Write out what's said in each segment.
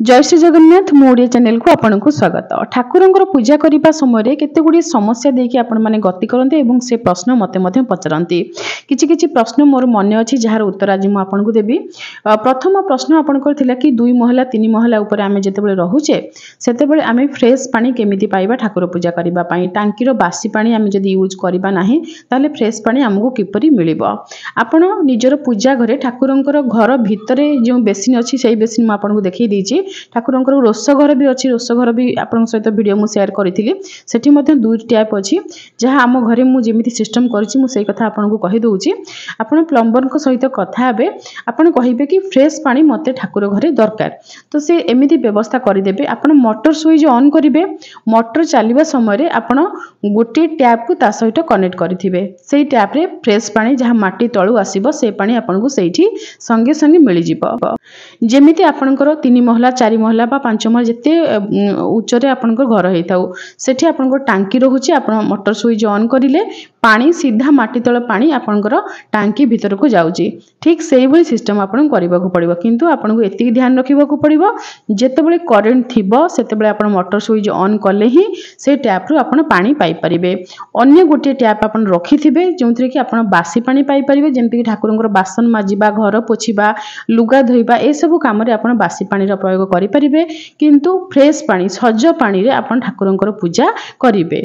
जय श्री जगन्नाथ मो ओडिया चैनल को आपन को स्वागत। ठाकुरंकर पूजा करने समय केते गुडी समस्या देखि आपण माने गति करते एवं से प्रश्न मते मते पचरती। किछि किछि प्रश्न मोर मन अछि जार उत्तर आज मु आपन को देबी। प्रथम प्रश्न आपनकर थिला कि 2 महला 3 महला ऊपर आमे जेतेबेले रहुचे सेतेबेले आमे फ्रेश पानी केमिति पाइबा ठाकुर पूजा करिबा पई। टांकीर बासी पानी आमे जदि यूज करिबा नाही ताले फ्रेश पानी हमको किपरि मिलिबो। आपण निजर पूजा घरे ठाकुरंकर घर भितरे जो बेसिन अछि सेही बेसिन मु आपन को देखि देछि। ठाकुरंकर रोष घर भी अच्छी रोष घर भी आपन सहित वीडियो मु शेयर करी सेठी मध्ये 2 टैप अच्छी जहाँ आम घरे मु जेमिति सिस्टम करिछि मु सेही कथा आपन को कहि दउछि। आपन प्लम्बर को सहित कथा हेबे आपन कहिबे कि फ्रेश पानी मते ठाकुर घरे दरकार तो से एमिति व्यवस्था करि देबे। आपन मोटर स्विच ऑन करिवे मोटर चलिबा समय रे आपन गोटे टैप को ता सहित कनेक्ट करिथिबे सेही टैप रे फ्रेश पानी जहाँ माटी तळु आसीबो से पानी आपन को सेठी संगे संगे मिलि जिवो। जेमिति आपनकर 3 महला 4 महला बा 5 महला जते उच्चरे आपनकर घर हेताउ सेठी आपनकर टांकी रहउची। आपन मोटर स्विच ऑन करिले पानी सीधा माटी तळ पानी आपनकर टांकी भीतर को जाउची। ठीक सेही भली सिस्टम आपन करबा को पड़िबो किंतु आपन को एति ध्यान रखिबा को पड़िबो जेतेबेले करंट थिबो सेतेबेले आपन मोटर स्विच ऑन करले ही से टैप रु आपन पानी पाई परिबे। अन्य गोटे टैप आपन रखिथिबे जेंतरे कि आपन बासी पानी पाई परिबे जेंति कि ठाकुरंकर बासन माजिबा घर पोछिबा लुगा धोइबा ए सब काम रे आपन बासी पानी रा प्रयोग करि परिबे किंतु फ्रेश पानी सज पानी रे आपन ठाकुरंकर पूजा करिवे।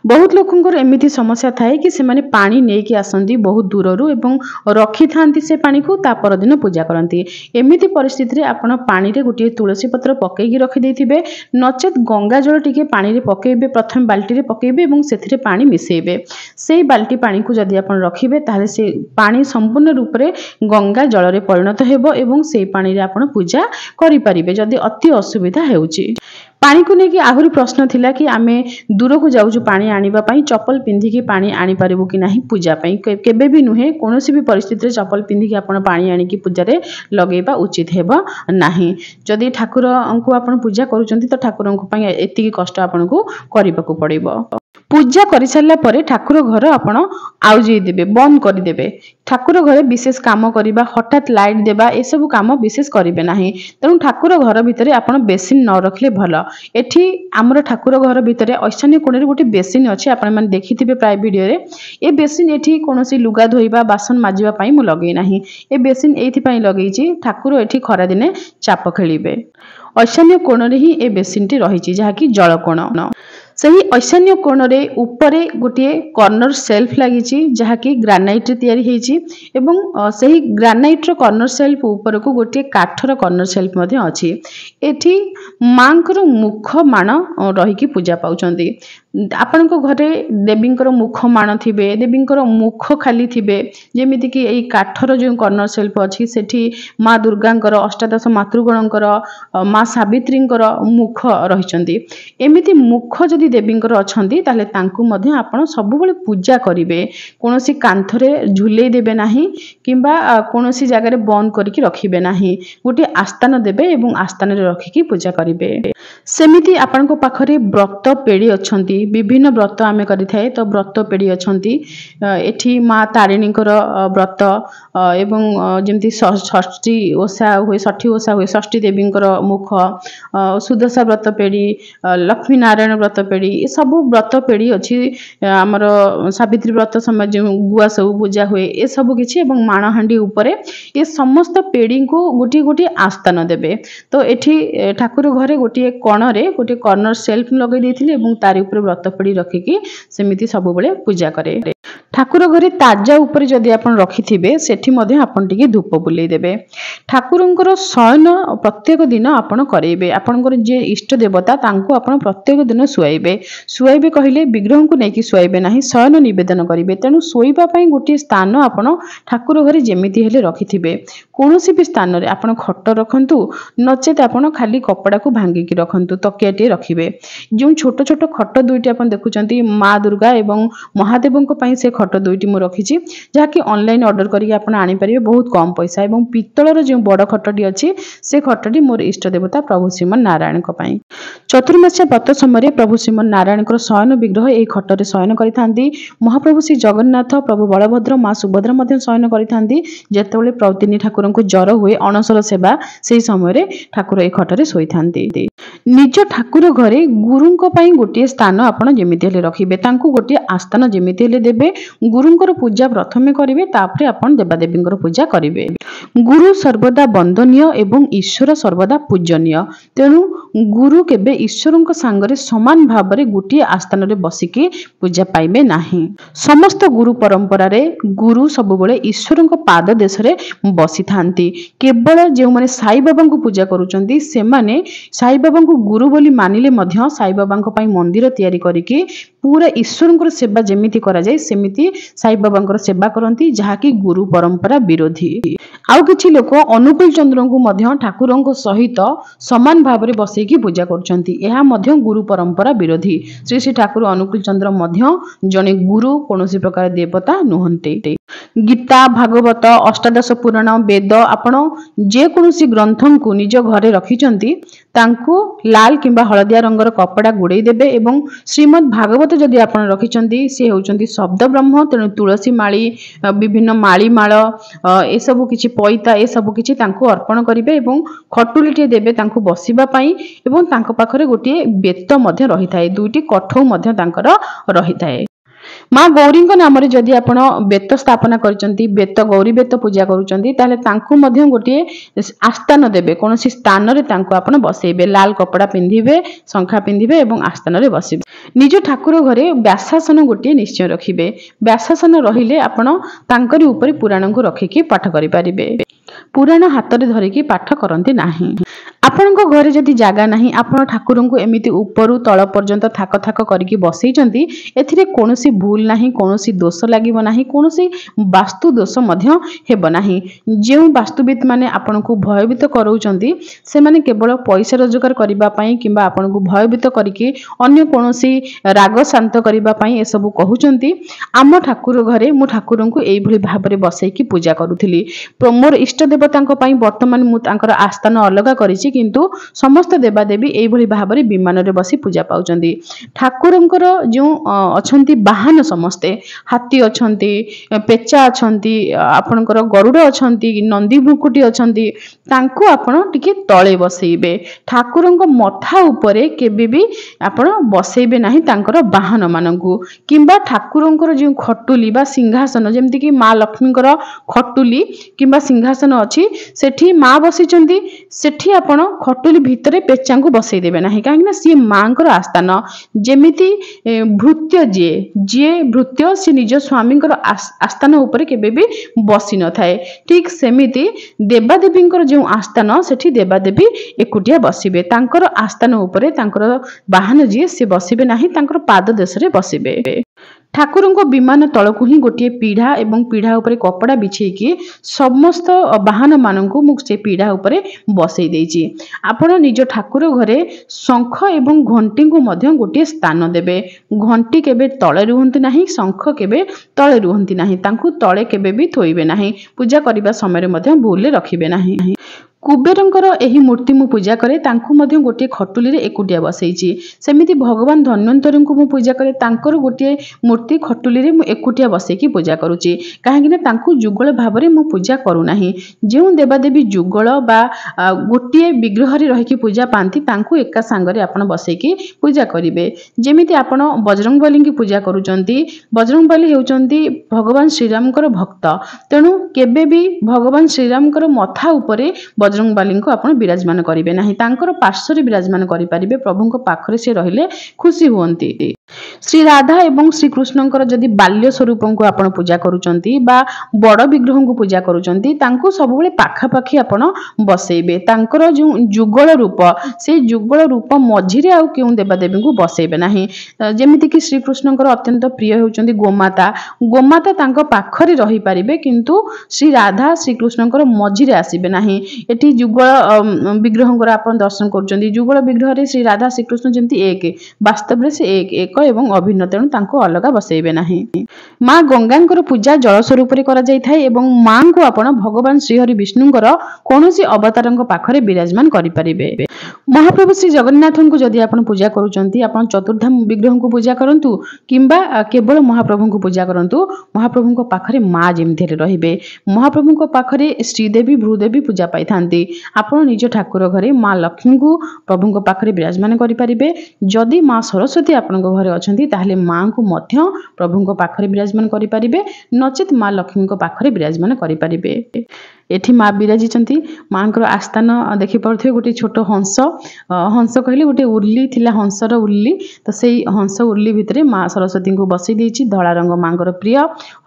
बहुत लोकंकर एमिति समस्या थाए कि से माने पानी नेकी आसंती बहुत दूररु एवं रखि थांती से पानी को ता पर दिन पूजा करंती। एमिति परिस्थिति रे आपन पानी रे गुटी तुलसी पत्र पकेगी रखि देथिबे नचेत गंगा जल टिके पानी रे पकेबे प्रथम बाल्टी रे पकेबे एवं सेथिरे पानी मिसेबे। सेही बाल्टी पानी को जदि आपन रखिबे ताले से पानी संपूर्ण रूप रे गंगा जल रे परिणत हेबो एवं सेही पानी रे आपन पूजा करि परिबे जदि अति असुविधा हेउची। पानी को लेकिन आहुरी प्रश्न थिला कि आमे दूर को जाउछु पानी आनिबा पई चप्पल पिंधि कि पानी आनी पारिबो कि नाही पूजा पई केबे भी नुहे कोनोसी भी परिस्थिति रे चप्पल पिंधि कि आपण पानी आनी कि पूजा रे लगेबा उचित हेबो नाही। जदि ठाकुर अंकु आपण पूजा करूचंती तो ठाकुर अंकु पई एतिकी कष्ट आपण को करिबा को पड़िबो। पूजा करि सारला परे ठाकुर घर आपण आउजै देबे बंद करि देबे। ठाकुर घरे विशेष काम करिबा हठात लाइट देबा ए सब काम विशेष करिवे नाही। तनु ठाकुर घर भितरे आपण बेसिन न रखले भलो। एठी हमर ठाकुर घर भितरे ऐसने कोणे रे गोटे बेसिन अछि आपण माने देखिथिबे प्राय वीडियो रे। ए बेसिन एठी कोनोसी लुगा धोइबा बासन माजिबा पई मु लगै नाही। ए बेसिन एथि पई लगैछि ठाकुर एठी खरा दिने चाप खेलिबे। ऐसने कोण रे ही ए बेसिन टी रहिछि जहा कि जल कोण। सही ऐशान्य कोण रे ऊपरे गोटे कॉर्नर सेल्फ लागिछि जहा कि ग्रेनाइट रे तयारी हेछि एवं सही ग्रेनाइट रो कॉर्नर सेल्फ ऊपर को गोटे काठर कॉर्नर सेल्फ मध्ये अछि। एठी मांकर मुख माण रही कि पूजा पाउचंती। आपण को घरे देवींकर मुख माण थिबे देवींकर मुख खाली थिबे जेमिति कि एई काठर जो कॉर्नर सेल्फ अछि सेठी मां दुर्गांकर अष्टादश मातृगणंकर मां सावित्रींकर मुख रहिचंती। एमिति मुख जदि देवींकर अछंती ताले तांकु मध्ये आपण सब बेले पूजा करिवे कोनोसी कांथरे झुलेई देबे नाही किंबा कोनोसी जगह रे बंद करके रखिबे नाही गोटे आस्थान देबे एवं आस्थान रे रखि कि पूजा करिवे। सेमिति आपण को पाखरे व्रत पेड़ी अछंती विभिन्न व्रत आमे करिथाय तो व्रत पेड़ी अछंती। एठी मां तारिणीकर व्रत एवं जेमति षष्ठी ओसा होय षष्ठी ओसा होय षष्ठी देवींकर मुख सुदशा व्रत पेड़ी लक्ष्मी नारायण व्रत पेड़ी ए सब व्रत पेड़ी अछि। हमर सावित्री व्रत समय जो गुआ सब पूजा हुए ए सब किछि एवं माणहांडी ऊपरे ए समस्त पेड़ी को गोटी गोटी आस्थान देबे। तो एठी ठाकुर घरे गोटी कोण रे गोटे कॉर्नर सेल्फ लगै देथिले एवं तारि ऊपर व्रत पेड़ी रखिकी सेमिति सब बेले पूजा करे। ठाकुर घरे ताजा ऊपर जदि आपण रखिथिबे सेठी मध्ये आपण टिके धूप बुलै देबे। ठाकुरंकर शयन प्रत्येक दिन आपण करेबे। आपणकर जे इष्ट देवता तांको आपण प्रत्येक दिन सुआइबे। सुआइबे कहिले विग्रह को नेकी सुआइबे नाही शयन निवेदन करिवे। तेनु सोइबा पई गोटे स्थान आपण ठाकुर घरे जेमिति हेले रखिथिबे कोनोसी भी स्थान रे आपण खट रखंतु नचेत आपण खाली कपड़ा को भांगी की रखंतु तकियाटे रखिबे। जो छोट छोट खट दुईटी आपण देखुचंती मां दुर्गा एवं महादेवंक पई से खट दुईटी मु रखिछि जहा कि ऑनलाइन ऑर्डर करिके आपण आनी परिबे बहुत कम पैसा एवं पित्तलर जो बड़ खटटी अछि से खटटी मोर इष्ट देवता प्रभु श्रीमन नारायण को पई। चतुर्मास्या व्रत समय प्रभु श्रीमन श्रीमन नारायणଙ୍କର ଶୟନ ବିଗ୍ରହ ଏହି ଖଟରେ ଶୟନ କରିଥାନ୍ତି। ମହାପ୍ରଭୁ ଶ୍ରୀ ଜଗନ୍ନାଥ, ପ୍ରଭୁ ବଳଭଦ୍ର, ମା ସୁଭଦ୍ରା ମଧ୍ୟ ଶୟନ କରିଥାନ୍ତି। ଯେତେବେଳେ ତିନି ଠାକୁରଙ୍କୁ ଜ୍ୱର ହୁଏ, ଅଣସର ସେବା, ସେହି ସମୟରେ ଠାକୁର ଏହି ଖଟରେ ଶୋଇଥାନ୍ତି। ନିଜ ଠାକୁର ଘରେ ଗୁରୁଙ୍କ ପାଇଁ ଗୋଟିଏ ସ୍ଥାନ ଆପଣ ଯେମିତି ହେଲେ ରଖିବେ, ତାଙ୍କୁ ଗୋଟିଏ ଆସ୍ଥାନ ଯେମିତି ହେଲେ ଦେବେ। ଗୁରୁଙ୍କର ପୂଜା ପ୍ରଥମେ କରିବେ, ତାପରେ ଆପଣ ଦେବାଦେବୀଙ୍କର ପୂଜା କରିବେ। ଗୁରୁ ସର୍ବଦା ବନ୍ଦନୀୟ ଏବଂ ଈଶ୍ୱର ସର୍ବଦା ପୂଜନୀୟ। ତେଣୁ ଗୁରୁ କେବେ ଈଶ୍ୱରଙ୍କ ସାଙ୍ଗରେ ସମାନ ଭାବରେ ଗୋଟିଏ ଆସ୍ଥାନରେ ବସିକି ପୂଜା ପାଇବେ ନାହିଁ। ସମସ୍ତ ଗୁରୁ ପରମ୍ପରାରେ ଗୁରୁ ସବୁବେଳେ ଈଶ୍ୱରଙ୍କ ପାଦ ଦେଶରେ ବସିଥାନ୍ତି। କେବଳ ଯେଉଁମାନେ ସାଇବାବାଙ୍କୁ ପୂଜା କରୁଛନ୍ତି ସେମାନେ ସାଇବାବାଙ୍କୁ ଗୁରୁ ବୋଲି ମାନିଲେ ମଧ୍ୟ ସାଇବାବାଙ୍କ ପାଇଁ ମନ୍ଦିର ତିଆରି କରିକି ପୁରା ଈଶ୍ୱରଙ୍କର ସେବା ଯେମିତି କରାଯାଏ ସେମିତି ସାଇବାବାଙ୍କର ସେବା କରନ୍ତି, ଯାହାକି ଗୁରୁ ପରମ୍ପରା ବିରୋଧୀ। ଆଉ କିଛି ଲୋକ ଅନୁକୂଳ ଚନ୍ଦ୍ରଙ୍କୁ ମଧ୍ୟ ଠାକୁରଙ୍କ ସହିତ ସମାନ ଭାବରେ ବସେଇକି ପୂଜା କରୁଛନ୍ତି। ଏହା ମଧ୍ୟ ଗୁରୁ ପରମ୍ପରା ବିରୋଧୀ। ଶ୍ରୀ ଶ୍ରୀ ଠାକୁର ଅନୁକୂଳ ଚନ୍ଦ୍ର ମଧ୍ୟ ଜଣେ ଗୁରୁ, କୌଣସି ପ୍ରକାର ଦେବତା ନୁହନ୍ତି। ଗୀତା, ଭାଗବତ, ଅଷ୍ଟାଦଶ ପୁରାଣ, ବେଦ, ଆପଣ ଯେକୌଣସି ଗ୍ରନ୍ଥଙ୍କୁ ନିଜ ଘରେ ରଖିଛନ୍ତି ତାଙ୍କୁ ଲାଲ କିମ୍ବା ହଳଦିଆ ରଙ୍ଗର କପଡ଼ା ଗୁଡ଼େଇ ଦେବେ। ଏବଂ ଶ୍ରୀମଦ୍ ଭାଗବତ ଯଦି ଆପଣ ରଖିଛନ୍ତି, ସେ ହେଉଛନ୍ତି ଶବ୍ଦ ବ୍ରହ୍ମ, ତେଣୁ ତୁଳସୀ ମାଳି, ବିଭିନ୍ନ ମାଳି ମାଳ, ଏସବୁ କିଛି ପଇତା, ଏସବୁ କିଛି ତାଙ୍କୁ ଅର୍ପଣ କରିବେ ଏବଂ ଖଟୁଲିଟିଏ ଦେବେ ତାଙ୍କୁ ବସିବା ପାଇଁ। ଏବଂ ତାଙ୍କ ପାଖରେ ଗୋଟିଏ ବେତ ମଧ୍ୟ ରହିଥାଏ, ଦୁଇଟି କଠଉ ମଧ୍ୟ ତାଙ୍କର ରହିଥାଏ। ମା ଗୌରୀଙ୍କ ନାମରେ ଯଦି ଆପଣ ବେତ ସ୍ଥାପନା କରିଛନ୍ତି, ବେତ ଗୌରୀ ବେତ ପୂଜା କରୁଛନ୍ତି, ତାହେଲେ ତାଙ୍କୁ ମଧ୍ୟ ଗୋଟିଏ ଆସ୍ଥାନ ଦେବେ। କୌଣସି ସ୍ଥାନରେ ତାଙ୍କୁ ଆପଣ ବସେଇବେ, ଲାଲ କପଡ଼ା ପିନ୍ଧିବେ, ଶଙ୍ଖା ପିନ୍ଧିବେ ଏବଂ ଆସ୍ଥାନରେ ବସିବେ। ନିଜ ଠାକୁର ଘରେ ବ୍ୟାସାସନ ଗୋଟିଏ ନିଶ୍ଚୟ ରଖିବେ। ବ୍ୟାସାସନ ରହିଲେ ଆପଣ ତାଙ୍କରି ଉପରେ ପୁରାଣଙ୍କୁ ରଖିକି ପାଠ କରିପାରିବେ। ପୁରାଣ ହାତରେ ଧରିକି ପାଠ କରନ୍ତି ନାହିଁ। ଆପଣଙ୍କ ଘରେ ଯଦି ଜାଗା ନାହିଁ, ଆପଣ ଠାକୁରଙ୍କୁ ଏମିତି ଉପରୁ ତଳ ପର୍ଯ୍ୟନ୍ତ ଥାକ ଥାକ କରିକି ବସେଇଛନ୍ତି, ଏଥିରେ କୌଣସି ଭୁଲ ନାହିଁ, କୌଣସି ଦୋଷ ଲାଗିବ ନାହିଁ, କୌଣସି ବାସ୍ତୁ ଦୋଷ ମଧ୍ୟ ହେବ ନାହିଁ। ଯେଉଁ ବାସ୍ତୁବିତ୍ ମାନେ ଆପଣଙ୍କୁ ଭୟଭୀତ କରାଉଛନ୍ତି ସେମାନେ କେବଳ ପଇସା ରୋଜଗାର କରିବା ପାଇଁ କିମ୍ବା ଆପଣଙ୍କୁ ଭୟଭୀତ କରିକି ଅନ୍ୟ କୌଣସି ରାଗ ଶାନ୍ତ କରିବା ପାଇଁ ଏସବୁ କହୁଛନ୍ତି। ଆମ ଠାକୁର ଘରେ ମୁଁ ଠାକୁରଙ୍କୁ ଏଇଭଳି ଭାବରେ ବସେଇକି ପୂଜା କରୁଥିଲି। ମୋର ଇଷ୍ଟ ଦେବତାଙ୍କ ପାଇଁ ବର୍ତ୍ତମାନ ମୁଁ ତାଙ୍କର ଆସ୍ଥାନ ଅଲଗା କରିଛି, କିନ୍ତୁ ସମସ୍ତ ଦେବାଦେବୀ ଏଇଭଳି ଭାବରେ ବିମାନରେ ବସି ପୂଜା ପାଉଛନ୍ତି। ଠାକୁରଙ୍କର ଯେଉଁ ଅଛନ୍ତି ବାହନ, ସମସ୍ତେ ହାତୀ ଅଛନ୍ତି, ପେଚା ଅଛନ୍ତି, ଆପଣଙ୍କର ଗରୁଡ଼ ଅଛନ୍ତି, ନନ୍ଦୀ ଭୃକୁଟି ଅଛନ୍ତି, ତାଙ୍କୁ ଆପଣ ଟିକେ ତଳେ ବସେଇବେ। ଠାକୁରଙ୍କ ମଥା ଉପରେ କେବେ ବି ଆପଣ ବସେଇବେ ନାହିଁ ତାଙ୍କର ବାହନ ମାନଙ୍କୁ। କିମ୍ବା ଠାକୁରଙ୍କର ଯେଉଁ ଖଟୁଲି ବା ସିଂହାସନ, ଯେମିତିକି ମା ଲକ୍ଷ୍ମୀଙ୍କର ଖଟୁଲି କିମ୍ବା ସିଂହାସନ ଅଛି, ସେଠି ମା ବସିଛନ୍ତି, ସେଠି ଆପଣ ଖଟୁଲି ଭିତରେ ପେଚାଙ୍କୁ ବସେଇ ଦେବେ ନାହିଁ, କାହିଁକି ନା ସିଏ ମାଙ୍କର ଆସ୍ଥାନ। ଯେମିତି ଭୃତ୍ୟ ଯିଏ ଭୃତ୍ୟ, ସେ ନିଜ ସ୍ୱାମୀଙ୍କର ଆସ୍ଥାନ ଉପରେ କେବେ ବି ବସି ନଥାଏ, ଠିକ୍ ସେମିତି ଦେବାଦେବୀଙ୍କର ଯେଉଁ ଆସ୍ଥାନ, ସେଠି ଦେବାଦେବୀ ଏକୁଟିଆ ବସିବେ। ତାଙ୍କର ଆସ୍ଥାନ ଉପରେ ତାଙ୍କର ବାହନ ଯିଏ, ସେ ବସିବେ ନାହିଁ, ତାଙ୍କର ପାଦ ଦେଶରେ ବସିବେ। ଠାକୁରଙ୍କ ବିମାନ ତଳକୁ ହିଁ ଗୋଟିଏ ପିଢ଼ା ଏବଂ ପିଢ଼ା ଉପରେ କପଡ଼ା ବିଛେଇକି ସମସ୍ତ ବାହନ ମାନଙ୍କୁ ମୁଁ ସେ ପିଢ଼ା ଉପରେ ବସେଇ ଦେଇଛି। ଆପଣ ନିଜ ଠାକୁର ଘରେ ଶଙ୍ଖ ଏବଂ ଘଣ୍ଟିଙ୍କୁ ମଧ୍ୟ ଗୋଟିଏ ସ୍ଥାନ ଦେବେ। ଘଣ୍ଟି କେବେ ତଳେ ରୁହନ୍ତି ନାହିଁ, ଶଙ୍ଖ କେବେ ତଳେ ରୁହନ୍ତି ନାହିଁ, ତାଙ୍କୁ ତଳେ କେବେ ବି ଥୋଇବେ ନାହିଁ। ପୂଜା କରିବା ସମୟରେ ମଧ୍ୟ ଭୁଲରେ ରଖିବେ ନାହିଁ। କୁବେରଙ୍କର ଏହି ମୂର୍ତ୍ତି ମୁଁ ପୂଜା କରେ, ତାଙ୍କୁ ମଧ୍ୟ ଗୋଟିଏ ଖଟୁଲିରେ ଏକୁଟିଆ ବସେଇଛି। ସେମିତି ଭଗବାନ ଧନ୍ୱନ୍ତରୀଙ୍କୁ ମୁଁ ପୂଜା କରେ, ତାଙ୍କର ଗୋଟିଏ ମୂର୍ତ୍ତି ଖଟୁଲିରେ ମୁଁ ଏକୁଟିଆ ବସେଇକି ପୂଜା କରୁଛି। କାହିଁକିନା ତାଙ୍କୁ ଯୁଗଳ ଭାବରେ ମୁଁ ପୂଜା କରୁନାହିଁ। ଯେଉଁ ଦେବାଦେବୀ ଯୁଗଳ ବା ଗୋଟିଏ ବିଗ୍ରହରେ ରହିକି ପୂଜା ପାଆନ୍ତି, ତାଙ୍କୁ ଏକା ସାଙ୍ଗରେ ଆପଣ ବସେଇକି ପୂଜା କରିବେ। ଯେମିତି ଆପଣ ବଜରଙ୍ଗବଲୀଙ୍କୁ ପୂଜା କରୁଛନ୍ତି, ବଜରଙ୍ଗବଲୀ ହେଉଛନ୍ତି ଭଗବାନ ଶ୍ରୀରାମଙ୍କର ଭକ୍ତ, ତେଣୁ କେବେ ବି ଭଗବାନ ଶ୍ରୀରାମଙ୍କର ମଥା ଉପରେ ବଜରଙ୍ଗବାଲୀଙ୍କୁ ଆପଣ ବିରାଜମାନ କରିବେ ନାହିଁ, ତାଙ୍କର ପାର୍ଶ୍ୱରେ ବିରାଜମାନ କରିପାରିବେ। ପ୍ରଭୁଙ୍କ ପାଖରେ ସେ ରହିଲେ ଖୁସି ହୁଅନ୍ତି। ଶ୍ରୀ ରାଧା ଏବଂ ଶ୍ରୀକୃଷ୍ଣଙ୍କର ଯଦି ବାଲ୍ୟ ସ୍ୱରୂପଙ୍କୁ ଆପଣ ପୂଜା କରୁଛନ୍ତି ବା ବଡ଼ ବିଗ୍ରହଙ୍କୁ ପୂଜା କରୁଛନ୍ତି, ତାଙ୍କୁ ସବୁବେଳେ ପାଖାପାଖି ଆପଣ ବସେଇବେ। ତାଙ୍କର ଯେଉଁ ଯୁଗଳ ରୂପ, ସେଇ ଯୁଗଳ ରୂପ ମଝିରେ ଆଉ କେଉଁ ଦେବାଦେବୀଙ୍କୁ ବସେଇବେ ନାହିଁ। ଯେମିତିକି ଶ୍ରୀକୃଷ୍ଣଙ୍କର ଅତ୍ୟନ୍ତ ପ୍ରିୟ ହେଉଛନ୍ତି ଗୋମାତା। ଗୋମାତା ତାଙ୍କ ପାଖରେ ରହିପାରିବେ, କିନ୍ତୁ ଶ୍ରୀ ରାଧା ଶ୍ରୀକୃଷ୍ଣଙ୍କର ମଝିରେ ଆସିବେ ନାହିଁ। ଏଠି ଯୁଗଳ ବିଗ୍ରହଙ୍କର ଆପଣ ଦର୍ଶନ କରୁଛନ୍ତି, ଯୁଗଳ ବିଗ୍ରହରେ ଶ୍ରୀ ରାଧା ଶ୍ରୀକୃଷ୍ଣ ଯେମିତି ଏକ, ବାସ୍ତବରେ ସେ ଏକ ଏବଂ ଅଭିନ୍ନ, ତେଣୁ ତାଙ୍କୁ ଅଲଗା ବସେଇବେ ନାହିଁ। ମା ଗଙ୍ଗାଙ୍କର ପୂଜା ଜଳ ସ୍ୱରୂପରେ କରାଯାଇଥାଏ ଏବଂ ମାଙ୍କୁ ଆପଣ ଭଗବାନ ଶ୍ରୀହରି ବିଷ୍ଣୁଙ୍କର କୌଣସି ଅବତାରଙ୍କ ପାଖରେ ବିରାଜମାନ କରିପାରିବେ। महाप्रभु श्री जगन्नाथ को जदि आपण पूजा करूचंती आपण चतुर्धाम विग्रह को पूजा करंतु किंबा केवल महाप्रभु को पूजा करंतु महाप्रभु को पाखरे माँ जेमथि रहिबे महाप्रभु को पाखरे श्रीदेवी भूदेवी पूजा पाई थांती आपण निज ठाकुर घरे माँ लक्ष्मी को प्रभु को पाखरे विराजमान करि परिबे जदि माँ सरस्वती आपण को घरे अछंती ताहले माँ को मध्य प्रभु को पाखरे विराजमान करि परिबे नचेत माँ लक्ष्मी को पाखरे विराजमान करि परिबे एठी माँ विराजिचंती माँकर आस्थान देखि पड़थे गोटे छोट हंस हंस कहले गोटे उर्ली थिला हंसर उर्ली तो सेई हंस उर्ली भितरे माँ सरस्वती को बसई देछि धला रंग माँकर प्रिय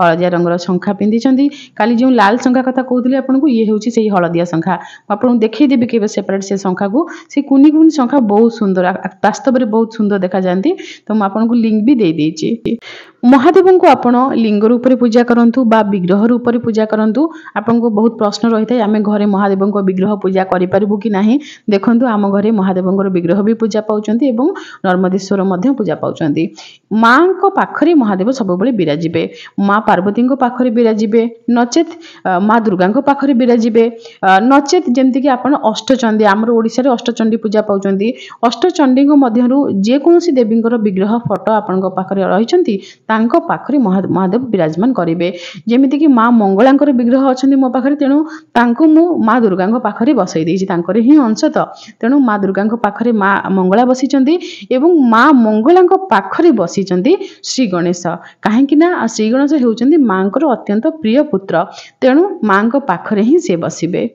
हलदिया रंगर शंखा पिंधिचंती काली जो लाल शंखा कथा कहउतले आपन को ये होछि सेई हलदिया शंखा आपन देखै देबे केबे सेपरेट से शंखा को से कुनी कुनी शंखा बहुत सुंदर वास्तव में बहुत सुंदर देखा जांती तो मैं आपन को लिंक भी दे देछि महादेव को आपण लिंग रूप में पूजा करंतु बा विग्रह रूप में पूजा करंतु आपन को बहुत प्रश्न रही है आम घरे महादेव को विग्रह पूजा करूँ कि ना देखंतु आम घरे महादेव विग्रह भी पूजा पाउचंती एवं नर्मदेश्वर मध्य पूजा पाउचंती माँ को पाखरे महादेव सब बेले विराजिबे माँ पार्वती को पाखरे विराजिबे नचेत माँ दुर्गा को पाखरे विराजिबे नचेत जेमति कि आपण अष्टचंडी आमर ओडिसा रे अष्टचंडी पूजा पाउचंती अष्टचंडी को मध्यरु जे कोनोसी देवींकर विग्रह फोटो आपण को पाखरे रहिचंती तांको पाखरे महादेव विराजमान करिवे जेमिति कि माँ मंगलांकर विग्रह अछंती मो पाखरे तेणु तांको मु माँ दुर्गा पाखरे बसई देछि तांकर ही अंश तो तेणु माँ दुर्गा पाखरे माँ मंगला बसिचंती एवं माँ मंगला पाखरे बसिचंती श्री गणेश काहेकि ना श्री गणेश हेउचंती माँकर अत्यंत प्रिय पुत्र तेणु माँ पाखरे ही से बसिबे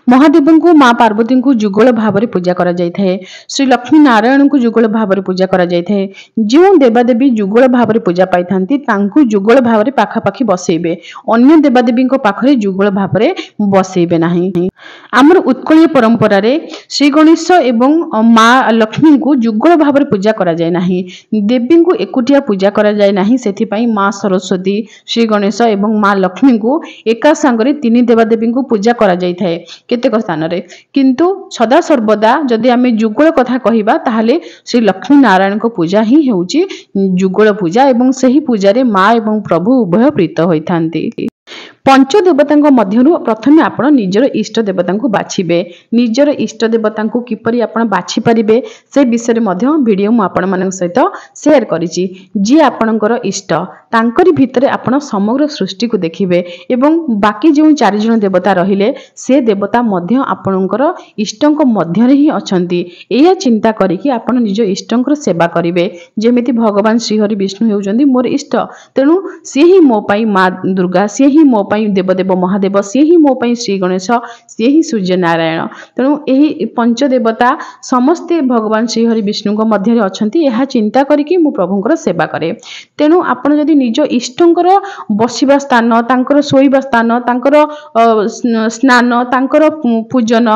महादेव को माँ पार्वती को जुगल भाव में पूजा करा जाय थाए श्री लक्ष्मी नारायण को जुगल भाव में पूजा करा जाय थाए जो देवादेवी जुगल भाव में पूजा पाई थांती तांकु जुगल भाव में पाखापाखि बसैबे अन्य देवादेवी पाखरे जुगल भाव में बसैबे नाही आमर उत्कलीय परंपरा रे श्री गणेश एवं माँ लक्ष्मी को जुगल भाव में पूजा करा जाय नाही देवी को एकुटिया पूजा करा जाय नाही सेथि पई माँ सरस्वती श्री गणेश एवं माँ लक्ष्मी को एका संगरे तीन देवादेवी को पूजा करा जाय थाए केतेक स्थान रे किंतु सदा सर्वदा जदि आमे जुगल कथा कहिबा ताहाले श्री लक्ष्मी नारायण को पूजा ही हेउची जुगल पूजा एवं सही पूजा रे माँ एवं प्रभु उभय प्रीत होइथांती पंच देवता मध्यरु प्रथमे आपण निजर इष्ट देवता को बाछिबे निजर इष्ट देवता को किपरि आपण बाछि परिबे से विषय मध्ये वीडियो मु आपण मानक सहित शेयर करिछि जी आपणकर इष्ट तांकरी भितरे आपण समग्र सृष्टि को देखिबे एवं बाकी जो चारि जण देवता रहिले से देवता मध्ये आपणकर इष्टंक मध्य रे ही अछंती एया चिंता करिकि आपण निज इष्टंकर सेवा करिवे जेमिति भगवान श्री हरि विष्णु हेउजंती मोर इष्ट तेणु से ही मो पई माँ दुर्गा से ही मो पई देवदेव महादेव से ही मो पई श्री गणेश से ही सूर्य नारायण तेणु एही पंच देवता समस्ते भगवान श्री हरि विष्णु को मध्य अछंती एहा चिंता करिकि मु प्रभुंकर सेवा करे तेणु आपण जदि निज इष्टंकर बसिबा स्थान तांकर सोइबा स्थान तांकर स्नान तांकर पूजन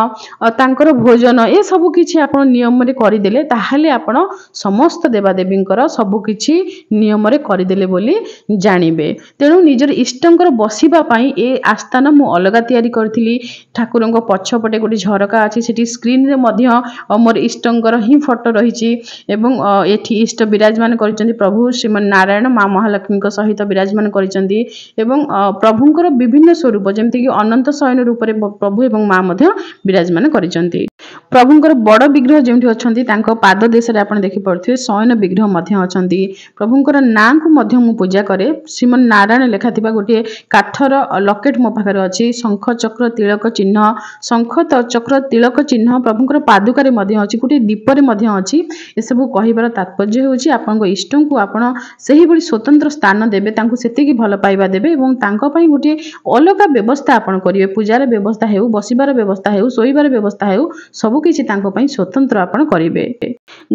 तांकर भोजन ए सब किछि आपण नियम रे करि देले ताहाले आपण समस्त देवादेवींकर सब किछि नियम रे करि देले बोली जानिबे तेणु निजर इष्टंकर बसिबा पाई ए आस्थान मु अलगा तयारी करथिली ठाकुरंको पछपटे गोटे झरका अछि सेठी स्क्रीन रे मध्य मोर इष्टंकर ही फोटो रहिछि एवं एठी इष्ट विराजमान करिसंती प्रभु श्रीमन नारायण माँ महालक्ष्मी को सहित विराजमान करिसंती एवं प्रभुंकर विभिन्न स्वरूप जेमति कि अनंत शयन रूप रे प्रभु एवं माँ मध्य विराजमान करिसंती प्रभुंकर बड़ विग्रह जेमति अछंती तांको पाद देश रे आपण देखि पड़थिबे शयन विग्रह मध्य अछंती प्रभुंकर नाम को मध्य मु पूजा करे श्रीमन नारायण लेखा थिबा गोटे काठर लकेट मो पाखरे अछि शंख चक्र तिलक चिन्ह शंख चक्र तिलक चिन्ह प्रभुंकर पादुका मध्य अछि गोटे दीप रे मध्य अछि ए सब कहिबार तात्पर्य होछि आपन इष्ट को आपण सही बड़ी स्वतंत्र स्थान देबे तांको सेतिकी भल पाइबा देबे एवं तांको पई गोटे अलगा व्यवस्था आपण करिवे पूजार व्यवस्था हेउ बसिबार व्यवस्था हेउ सोइबार व्यवस्था हेउ सब किछि तांको पई स्वतंत्र आपण करिवे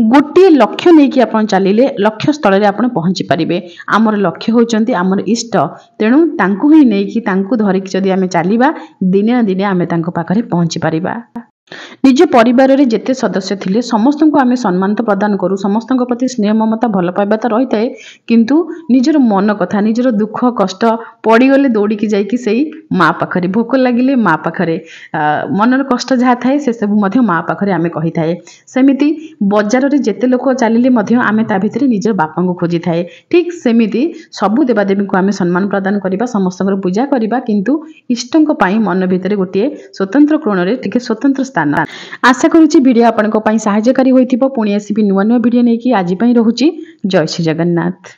गोटे लक्ष्य नै कि आपण चलिले लक्ष्य स्थल रे आपण पहुंची परिबे हमर लक्ष्य होचंती हमर इष्ट तेणु तांको ही नै कि तांको धरिक जदि आमे चलिबा दिने दिने आमे तांको पाखरे पहुंची परिबा निज परिवार रे जेते सदस्य थिले समस्त को आमे सम्मान तो प्रदान करू समस्त प्रति स्नेह ममता भल पाइबा तो रही थाए किंतु निजर मन कथा निजर दुख कष्ट पड़ी गले दौड़ी की जाई कि सेई माँ पाखरे भोक लागिले माँ पाखरे मनर कष्ट जहाँ थाए से सब मध्य माँ पाखरे आमे कहि थाए सेमिति बजार रे जेते लोक चलिले मध्य आमे ता भितरे निजर बापा को खोजी थाए ठीक सेमिति सबु देवादेवी को आमे सम्मान प्रदान करिबा समस्त पूजा करिबा किंतु इष्टंक पाई मन भितरे गोटे स्वतंत्र कोण रे टिके स्वतंत्र ସ୍ଥାନ। आशा करुच्ची वीडियो आपनको पई सहायकारी होइथिबो। पुणी आसीबी नुआ नुआ वीडियो नेकी। आज पई रहुची जय श्री जगन्नाथ।